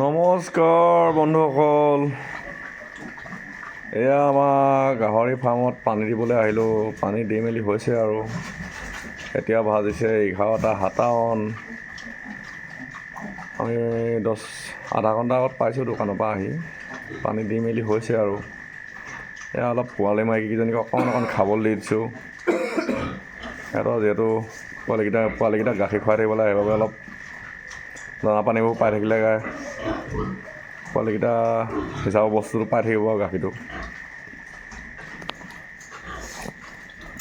নমস্কাৰ বন্ধুসকল, এয়া আমাৰ গাহৰি ফাৰ্মত পানী দিবলৈ আহিলোঁ। পানী দি মেলি হৈছে আৰু এতিয়া বাজিছে 11:57। আমি আধা ঘণ্টা আগত পাইছোঁ দোকানৰ পৰা আহি। পানী দি মেলি হৈছে আৰু এয়া অলপ পোৱালি মাইকীকেইজনীক অকণ খাবলৈ দি দিছোঁ। সিহঁতৰ যিহেতু পোৱালিকেইটা গাখীৰ খুৱাই থাকিব লাগে, সেইবাবে অলপ দানা পানীবোৰ পাই থাকিলে পোৱালিকেইটা হিচাপৰ বস্তুটো পাই থাকিব আৰু গাখীৰটো।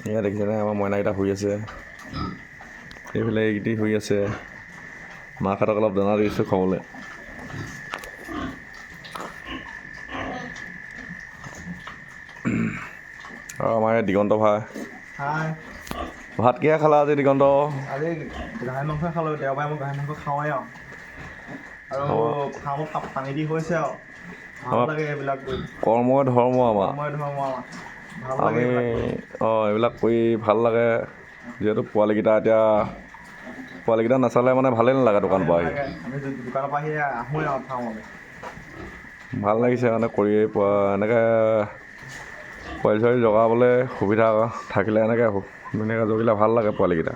এয়া দেখিছেনে, আমাৰ মইনাকেইটা শুই আছে। এইফালে এইকেইটি শুই আছে। মাকহঁতক অলপ দানা দিছোঁ খাবলৈ। আৰু আমাৰ এই দিগন্ত ভাই, ভাত কিহে খালা আজি দিগন্ত? আজি গাহৰি মাংস খালোঁ। দেওবাৰে মই গাহৰি মাংস খাওঁৱেই আৰু ফাৰ্মত পানী দি হৈছে আৰু ভাল লাগে এইবিলাক কৰি। কৰ্মই ধৰ্ম আমাৰ। আমি এইবিলাক কৰি ভাল লাগে। যিহেতু পোৱালিকেইটা নাচালে মানে ভালেই নালাগে দোকানৰ পৰা আহি। আমি দোকানৰ পৰা আহি আহোঁৱে আৰু ফাৰ্মলৈ। ভাল লাগিছে মানে কৰি এনেকৈ পোৱালি ছোৱালী জগাবলৈ সুবিধা থাকিলে, এনেকৈ ধুনীয়াকৈ জগিলে ভাল লাগে পোৱালিকেইটা।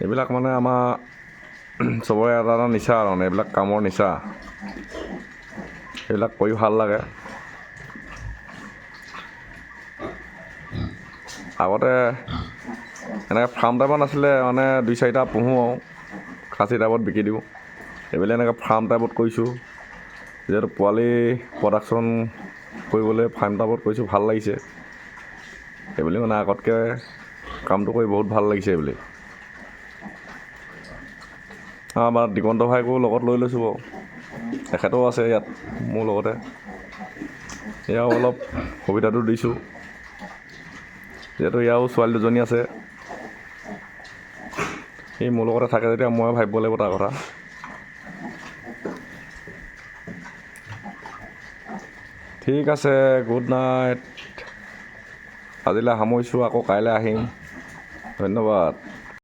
এইবিলাক মানে আমাৰ চবৰে এটা এটা নিচা আৰু মানে এইবিলাক কামৰ নিচা। এইবিলাক কৰি ভাল লাগে। আগতে এনেকৈ ফাৰ্ম টাইপত নাছিলে, মানে 2-4টা পুহোঁ আৰু খাচী টাইপত বিকি দিওঁ। এইবিলাক এনেকৈ ফাৰ্ম টাইপত কৰিছোঁ। যিহেতু পোৱালি প্ৰডাকশ্যন কৰিবলৈ ফাৰ্ম টাইপত কৰিছোঁ, ভাল লাগিছে এইবুলি। মানে আগতকৈ কামটো কৰি বহুত ভাল লাগিছে এইবুলি। আমাৰ দিগন্ত ভাইকো লগত লৈ লৈছোঁ বাৰু। তেখেতও আছে ইয়াত মোৰ লগতে। এয়াও অলপ সুবিধাটো দিছোঁ, যিহেতু ইয়াৰো ছোৱালী দুজনী আছে। সি মোৰ লগতে থাকে যেতিয়া মই ভাবিব লাগিব তাৰ কথা। ঠিক আছে, গুড নাইট। আজিলৈ সামৰিছোঁ, আকৌ কাইলৈ আহিম। ধন্যবাদ।